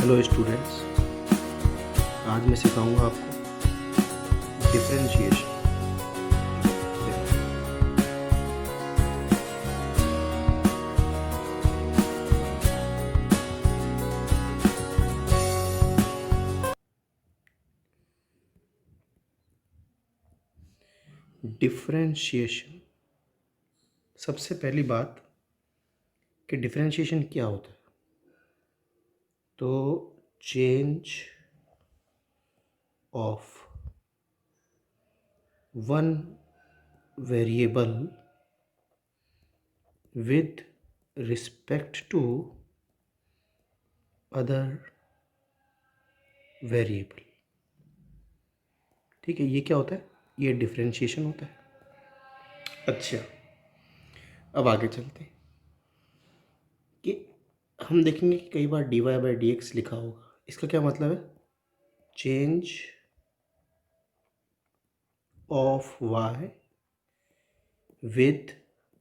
Hello students, आज मैं सिखाऊंगा आपको डिफरेंशिएशन। डिफरेंशिएशन, सबसे पहली बात कि डिफरेंशिएशन क्या होता है। तो change of one variable with respect to other variable. ठीक है, ये क्या होता है? ये डिफरेंशिएशन होता है। अच्छा, अब आगे चलते हैं कि हम देखेंगे कि कई बार dy बाई डी एक्स लिखा होगा। इसका क्या मतलब है? Change of y with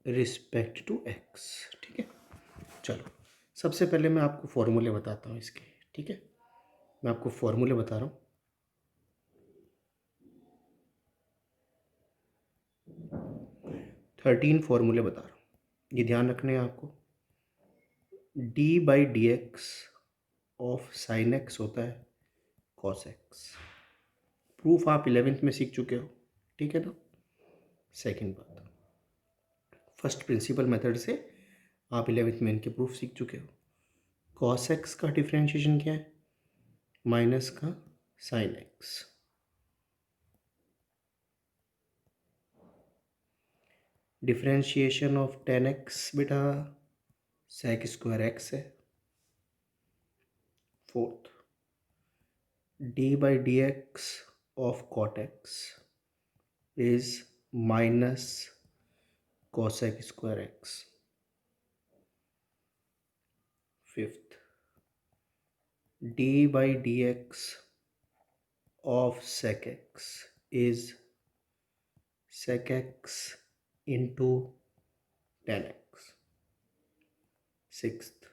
respect to x। ठीक है, चलो सबसे पहले मैं आपको फॉर्मूले बताता हूँ इसके। ठीक है, मैं आपको फॉर्मूले बता रहा हूँ। थर्टीन फॉर्मूले बता रहा हूँ, ये ध्यान रखने हैं आपको। D by d x of sine x होता है कॉस एक्स। प्रूफ आप 11th में सीख चुके हो, ठीक है ना। सेकेंड बात, फर्स्ट प्रिंसिपल मेथड से आप 11th में इनके प्रूफ सीख चुके हो। कॉस एक्स का डिफरेंशिएशन क्या है? माइनस का sine x. Differentiation of tan x बेटा सेक स्क्वायर एक्स है। Fourth, d by d x of cot x is minus cosec square x. Fifth, d by d x of sec x is sec x into tan x. Sixth,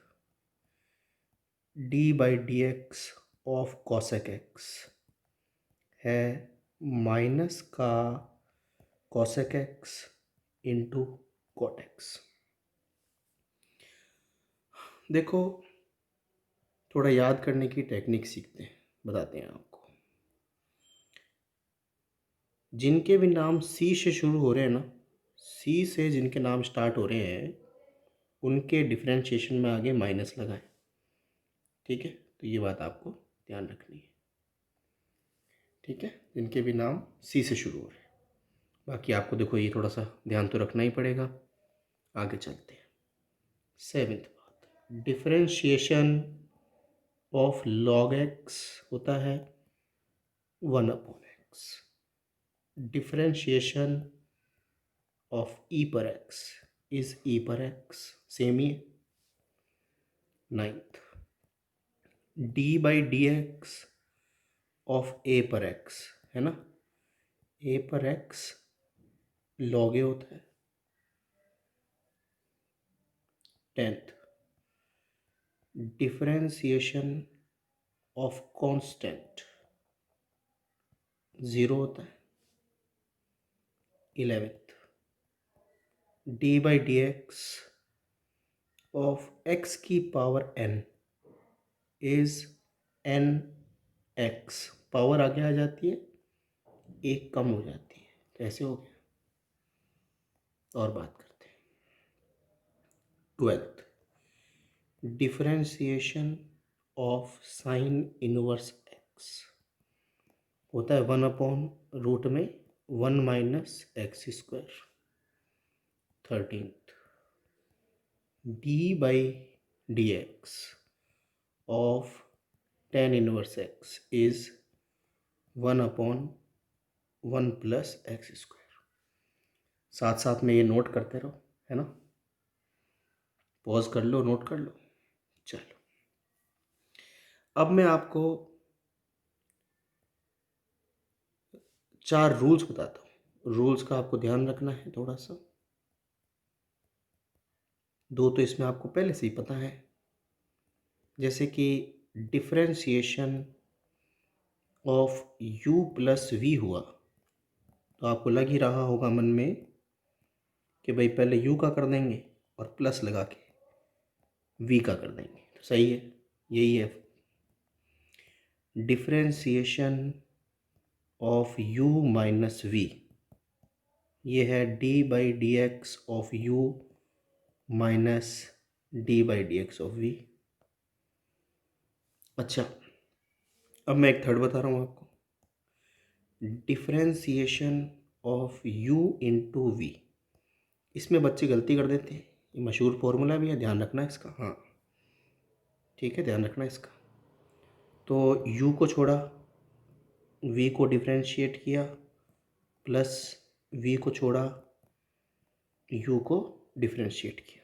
d by d x of cosec x है minus का cosec x into cot x. देखो, थोड़ा याद करने की technique सीखते हैं, बताते हैं आपको। जिनके भी नाम सी से शुरू हो रहे हैं ना, सी से जिनके नाम स्टार्ट हो रहे हैं उनके डिफरेंशिएशन में आगे माइनस लगाएं। ठीक है, तो ये बात आपको ध्यान रखनी है। ठीक है, जिनके भी नाम सी से शुरू हो रहे हैं। बाकी आपको देखो ये थोड़ा सा ध्यान तो रखना ही पड़ेगा। आगे चलते हैं। सेवेंथ बात, डिफरेंशिएशन ऑफ लॉग एक्स होता है 1/x। डिफरेंशिएशन ऑफ ई पर एक्स इज ई पर एक्स, सेम ही है। Ninth, d by d x of a पर एक्स है ना, ए पर एक्स लॉग ए होता है। टेंथ, डिफरेंशिएशन ऑफ कांस्टेंट 0 होता है। 11th, d by d x of x की power n is n x। Power आगे आ जाती है, एक कम हो जाती है, तो ऐसे हो गया। और बात करते हैं 12th, differentiation of sine inverse x होता है 1/रूट में 1 minus x square. 13th, D by d x of tan inverse x is 1/1 plus x square. साथ साथ में ये नोट करते रहो, है ना। पॉज कर लो, नोट कर लो। चलो, अब मैं आपको 4 रूल्स बताता हूँ। रूल्स का आपको ध्यान रखना है थोड़ा सा। 2 तो इसमें आपको पहले से ही पता है, जैसे कि differentiation of u plus v हुआ तो आपको लग ही रहा होगा मन में कि भाई पहले u का कर देंगे और प्लस लगा के v का कर देंगे। तो सही है, यही है differentiation of u minus v। ये है d by d x of u minus d by d x of v। अच्छा, अब मैं एक थर्ड बता रहा हूँ आपको, differentiation of u into v. इसमें बच्चे गलती कर देते हैं, ये मशहूर फॉर्मूला भी है, ध्यान रखना इसका। हाँ ठीक है, ध्यान रखना इसका। तो u को छोड़ा, v को डिफरेंशिएट किया, प्लस v को छोड़ा, u को डिफरेंशिएट किया।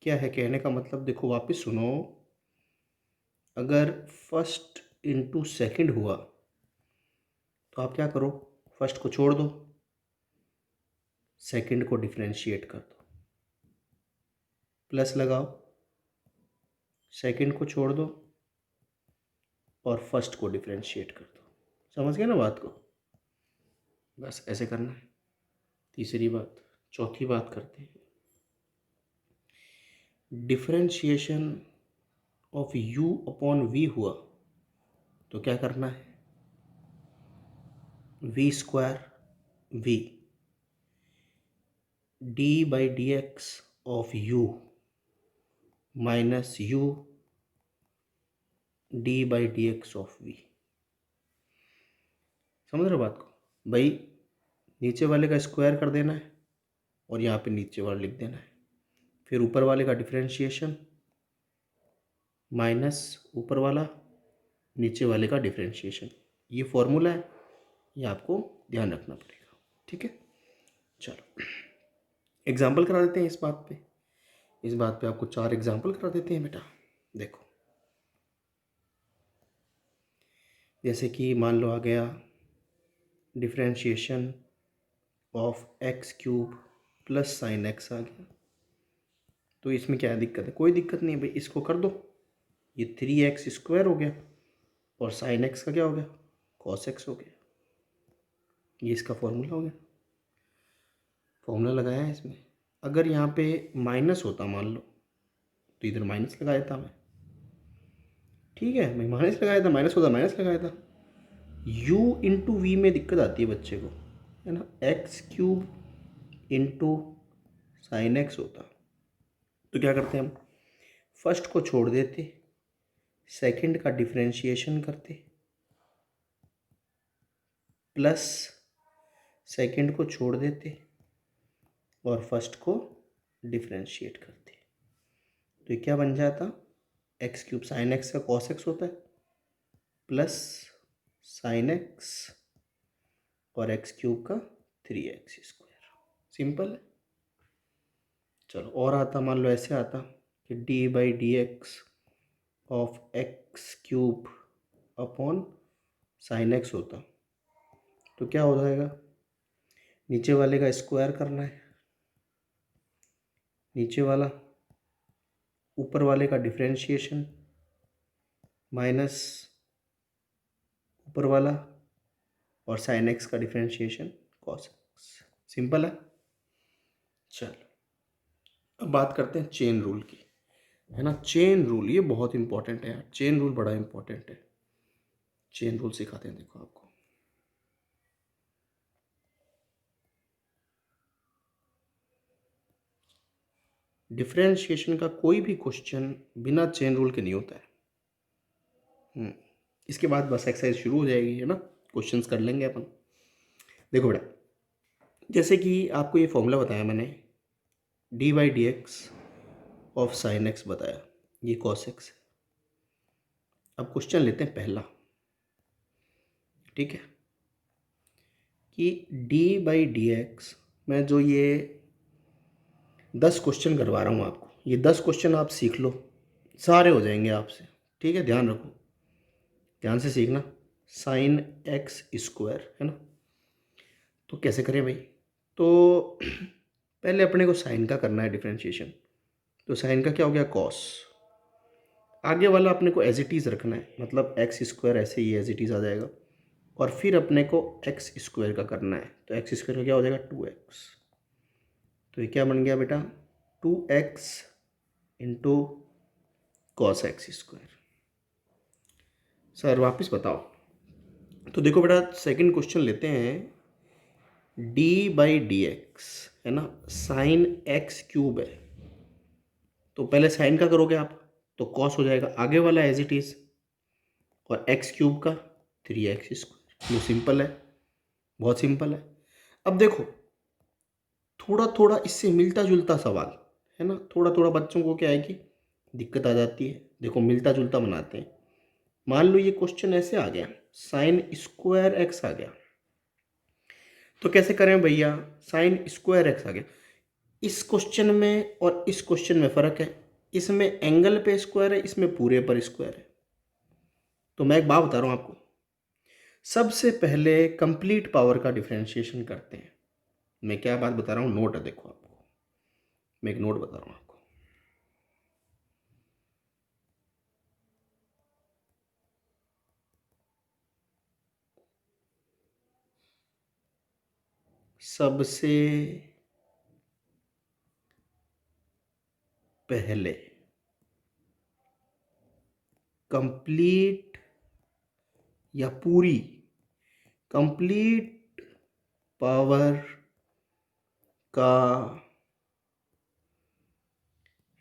क्या है कहने का मतलब, देखो वापस सुनो, अगर फर्स्ट इंटू सेकंड हुआ तो आप क्या करो, फर्स्ट को छोड़ दो, सेकंड को डिफरेंशिएट कर दो, प्लस लगाओ, सेकंड को छोड़ दो और फर्स्ट को डिफरेंशिएट कर दो। समझ गए ना बात को? बस ऐसे करना है। तीसरी बात, चौथी बात करते हैं, differentiation of u upon v हुआ तो क्या करना है, v square v d by d x of u minus u d by d x of v। समझ रहे हो बात को? भाई नीचे वाले का स्क्वायर कर देना है और यहाँ पे नीचे वाला लिख देना है, फिर ऊपर वाले का डिफरेंशिएशन माइनस ऊपर वाला नीचे वाले का डिफरेंशिएशन। ये फॉर्मूला है, ये आपको ध्यान रखना पड़ेगा। ठीक है, चलो एग्जाम्पल करा देते हैं इस बात पे। इस बात पे आपको 4 एग्जाम्पल करा देते हैं बेटा। देखो, जैसे कि मान लो आ गया differentiation of x cube plus sine x आ गया, तो इसमें क्या दिक्कत है? कोई दिक्कत नहीं है भाई, इसको कर दो, ये 3x स्क्वायर हो गया और साइन एक्स का क्या हो गया, कॉस एक्स हो गया। ये इसका फॉर्मूला हो गया, फॉर्मूला लगाया है इसमें। अगर यहाँ पे माइनस होता मान लो तो इधर माइनस लगा देता मैं, ठीक है, मैं माइनस लगाया था, माइनस होता माइनस लगाया था। u इंटू वी में दिक्कत आती है बच्चे को, है ना, x cube into sine x होता तो क्या करते हम, फर्स्ट को छोड़ देते, सेकंड का डिफरेंशिएशन करते, प्लस सेकंड को छोड़ देते और फर्स्ट को डिफरेंशिएट करते। तो ये क्या बन जाता, एक्स क्यूब साइन एक्स का कॉस एक्स होता है प्लस साइन एक्स और एक्स क्यूब का 3x स्क्वायर। सिंपल है। चलो और आता, मान लो ऐसे आता कि D by d x of x cube upon sine x होता तो क्या हो जाएगा, नीचे वाले का स्क्वायर करना है, नीचे वाला ऊपर वाले का डिफरेंशिएशन माइनस ऊपर वाला और साइन एक्स का डिफरेंशिएशन कॉस एक्स। सिंपल है। चलो अब बात करते हैं चेन रूल की, है ना। चेन रूल ये बहुत इंपॉर्टेंट है यार, चेन रूल बड़ा इंपॉर्टेंट है। चेन रूल सिखाते हैं, देखो आपको। डिफरेंशिएशन का कोई भी क्वेश्चन बिना चेन रूल के नहीं होता है। इसके बाद बस एक्सरसाइज शुरू हो जाएगी, है ना, क्वेश्चंस कर लेंगे अपन। देखो बेटा, जैसे कि आपको ये फॉर्मूला बताया मैंने, D by d x of sine x बताया, ये कॉस एक्स है। अब क्वेश्चन लेते हैं पहला, ठीक है, कि डी बाई डी एक्स मैं जो ये 10 क्वेश्चन करवा रहा हूँ आपको, ये 10 क्वेश्चन आप सीख लो, सारे हो जाएंगे आपसे। ठीक है, ध्यान रखो, ध्यान से सीखना। साइन एक्स स्क्वायर, है ना, तो कैसे करें भाई, तो पहले अपने को साइन का करना है डिफरेंशिएशन, तो साइन का क्या हो गया, कॉस, आगे वाला अपने को एज इट इज़ रखना है, मतलब एक्स स्क्वायर ऐसे ही एज इट इज़ आ जाएगा, और फिर अपने को एक्स स्क्वायर का करना है, तो एक्स स्क्वायर का क्या हो जाएगा 2x। तो ये क्या बन गया बेटा 2x into cos x square. Sir वापस बताओ। तो देखो बेटा सेकंड क्वेश्चन लेते हैं, d/dx है ना, साइन एक्स क्यूब है, तो पहले साइन का करोगे आप तो कॉस हो जाएगा, आगे वाला एज इट इज़, और एक्स क्यूब का 3x²। वो सिंपल है, बहुत सिंपल है। अब देखो थोड़ा थोड़ा इससे मिलता जुलता सवाल है ना, थोड़ा थोड़ा बच्चों को क्या है कि दिक्कत आ जाती है। देखो मिलता जुलता बनाते हैं। मान लो ये क्वेश्चन ऐसे आ गया, साइन स्क्वायर एक्स आ गया, तो कैसे करें भैया, साइन स्क्वायर एक्स आ गया। इस क्वेश्चन में और इस क्वेश्चन में फ़र्क है, इसमें एंगल पे स्क्वायर है, इसमें पूरे पर स्क्वायर है। तो मैं एक बात बता रहा हूँ आपको, सबसे पहले कंप्लीट पावर का डिफरेंशिएशन करते हैं। मैं क्या बात बता रहा हूँ, नोट है देखो आपको, मैं एक नोट बता रहा हूँ आपको। सबसे पहले कंप्लीट या पूरी कंप्लीट पावर का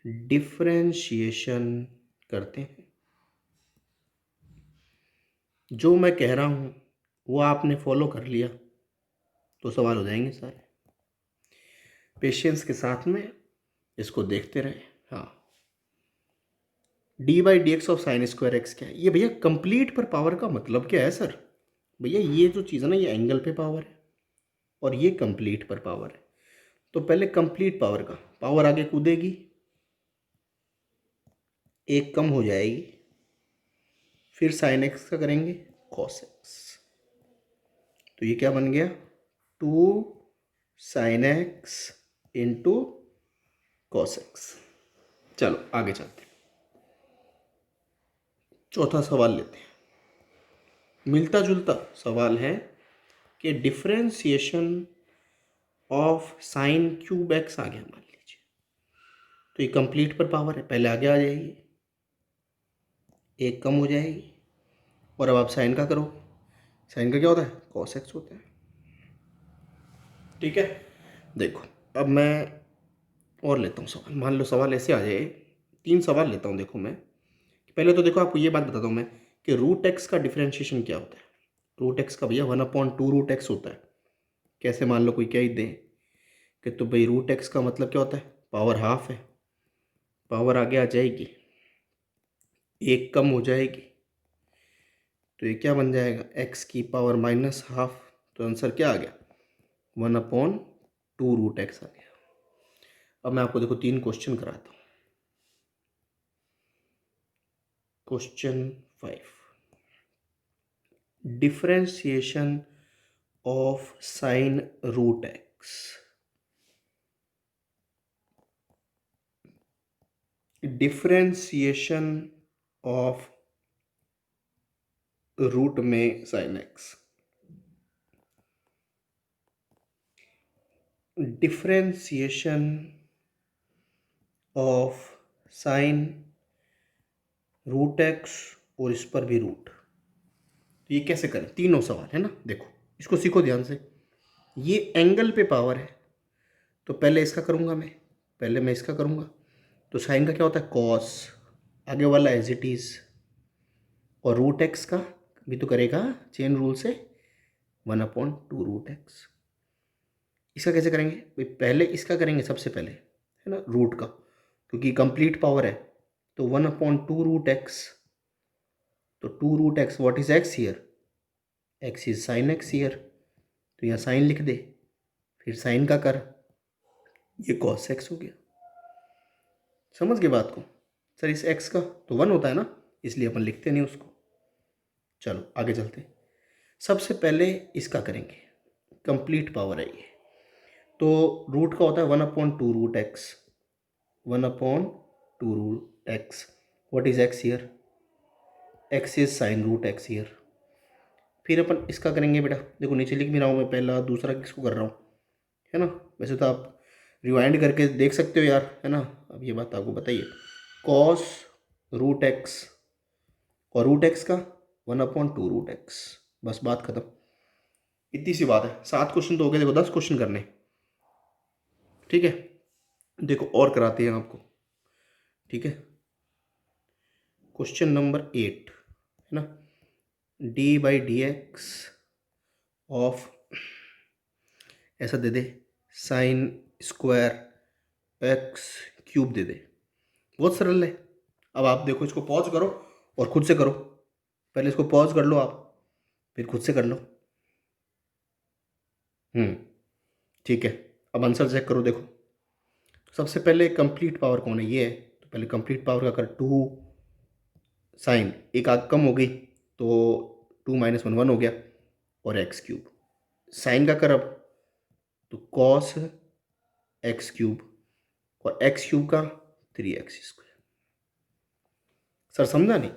डिफरेंशिएशन करते हैं। जो मैं कह रहा हूँ वो आपने फॉलो कर लिया तो सवाल हो जाएंगे सारे। पेशेंस के साथ में इसको देखते रहे। हाँ, d/dx of sine square x क्या है ये भैया, कंप्लीट पर पावर का मतलब क्या है सर? भैया ये जो चीज़ है ना, ये एंगल पे पावर है और ये कंप्लीट पर पावर है। तो पहले कंप्लीट पावर का, पावर आगे कूदेगी, एक कम हो जाएगी, फिर साइन एक्स का करेंगे कॉस एक्स, तो ये क्या बन गया 2 sine x into cos x. चलो आगे चलते हैं, चौथा सवाल लेते हैं। मिलता जुलता सवाल है कि differentiation of sine cube x आ गया मान लीजिए, तो ये कंप्लीट पर पावर है, पहले आगे आ जाएगी, एक कम हो जाएगी, और अब आप साइन का करो, साइन का क्या होता है कॉस एक्स होता है। ठीक है, देखो अब मैं और लेता हूँ सवाल। मान लो सवाल ऐसे आ जाए, 3 सवाल लेता हूँ। देखो मैं पहले तो देखो आपको ये बात बताता हूँ मैं कि रूट एक्स का डिफरेंशिएशन क्या होता है। रूट एक्स का भैया 1/2 रूट एक्स होता है। कैसे, मान लो कोई क्या ही दे कि तो भाई रूट एक्स का मतलब क्या होता है, पावर हाफ है, पावर आगे आ जाएगी, एक कम हो जाएगी, तो ये क्या बन जाएगा एक्स की पावर -12। तो आंसर क्या आ गया 1/2 रूट एक्स आ गया। अब मैं आपको देखो 3 क्वेश्चन कराता हूँ। Question 5, differentiation of sine root x. Differentiation of root में sine x, differentiation of sine root x और इस पर भी रूट। तो ये कैसे करें, तीनों सवाल है ना, देखो इसको सीखो ध्यान से। ये एंगल पे पावर है, तो पहले इसका करूँगा मैं, पहले मैं इसका करूँगा। तो साइन का क्या होता है कॉस, आगे वाला एज इट इज़, और रूट एक्स का भी तो करेगा चेन रूल से 1/2 रूट एक्स। इसका कैसे करेंगे भाई, पहले इसका करेंगे सबसे पहले है ना रूट का, क्योंकि कंप्लीट पावर है, तो 1/2 रूट एक्स। तो 2 root x, what is x here, x is sine x here, तो यहाँ साइन लिख दे, फिर साइन का कर, ये कॉस एक्स हो गया। समझ गए बात को? सर इस एक्स का तो 1 होता है ना, इसलिए अपन लिखते नहीं उसको। चलो आगे चलते हैं। सबसे पहले इसका करेंगे, कंप्लीट पावर है ये, तो रूट का होता है 1/2 root x, 1/2 root x, what is x here, x is sine root x here. फिर अपन इसका करेंगे बेटा, देखो नीचे लिख भी रहा हूँ मैं, पहला दूसरा किसको कर रहा हूँ, है ना। वैसे तो आप रिवाइंड करके देख सकते हो यार, है ना। अब ये बात आपको बताइए, कॉस रूट एक्स और रूट एक्स का 1/2 रूट एक्स, बस बात खत्म। इतनी सी बात है। 7 क्वेश्चन तो हो गए, देखो 10 क्वेश्चन करने, ठीक है। देखो और कराते हैं आपको, ठीक है। क्वेश्चन नंबर 8 है ना, d/dx ऑफ, ऐसा दे दे, साइन स्क्वायर एक्स क्यूब दे दे। बहुत सरल है। अब आप देखो, इसको पॉज करो और खुद से करो। पहले इसको पॉज कर लो आप, फिर खुद से कर लो। ठीक है। अब आंसर चेक करो, देखो सबसे पहले कंप्लीट पावर कौन है, ये है। तो पहले कंप्लीट पावर का कर, 2 साइन, एक आग कम हो गई तो 2 - 1 1 हो गया, और एक्स क्यूब। साइन का कर अब, तो कॉस एक्स क्यूब, और एक्स क्यूब का 3x²। सर समझा नहीं,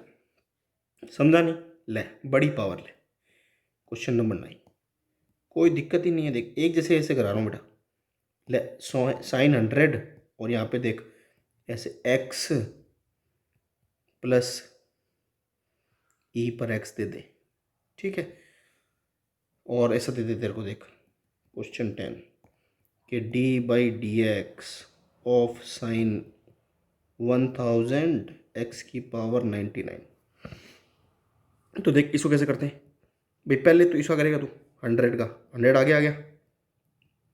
समझा नहीं, ले बड़ी पावर ले। क्वेश्चन नंबर 9, कोई दिक्कत ही नहीं है, देख एक जैसे ऐसे करा रहा हूँ बेटा। ले साइन 100, और यहाँ पे देख ऐसे x प्लस ई पर x दे दे, ठीक है। और ऐसा दे दे तेरे को, देख क्वेश्चन 10 कि d/dx ऑफ साइन 1000 x⁻99। तो देख इसको कैसे करते हैं भाई, पहले तो इसका करेगा तू 100 का, 100 आगे आ गया,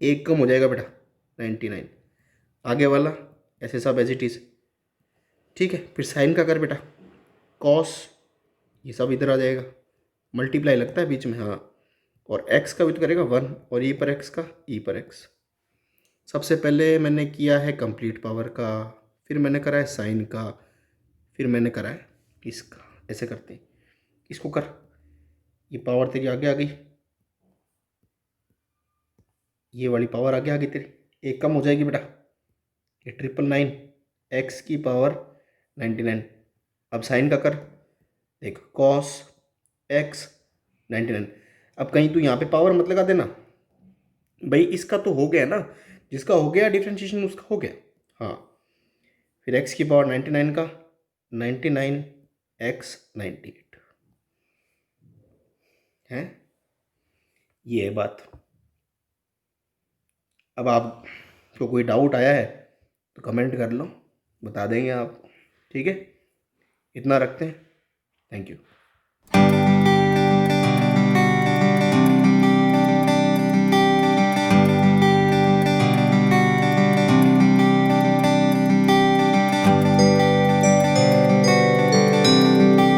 एक कम हो जाएगा बेटा 99, आगे वाला ऐसे सब एज इट इज़, ठीक है। फिर साइन का कर बेटा, कॉस, ये सब इधर आ जाएगा, मल्टीप्लाई लगता है बीच में, हाँ। और एक्स का भी तो करेगा 1, और ई पर एक्स का ई पर एक्स। सबसे पहले मैंने किया है कंप्लीट पावर का, फिर मैंने करा है साइन का, फिर मैंने करा है इसका। ऐसे करते हैं, इसको कर, ये पावर तेरी आगे आ गई, ये वाली पावर आगे आ गई तेरी, एक कम हो जाएगी बेटा, ये 999 x⁻99। अब साइन का कर, देख कॉस एक्स 99। अब कहीं तू यहाँ पे पावर मत लगा देना भाई, इसका तो हो गया ना, जिसका हो गया डिफ्रेंशिएशन उसका हो गया, हाँ। फिर x⁻99 का 99x98 है, ये है बात। अब आपको कोई डाउट आया है तो कमेंट कर लो, बता देंगे आप, ठीक है। इतना रखते हैं, थैंक यू।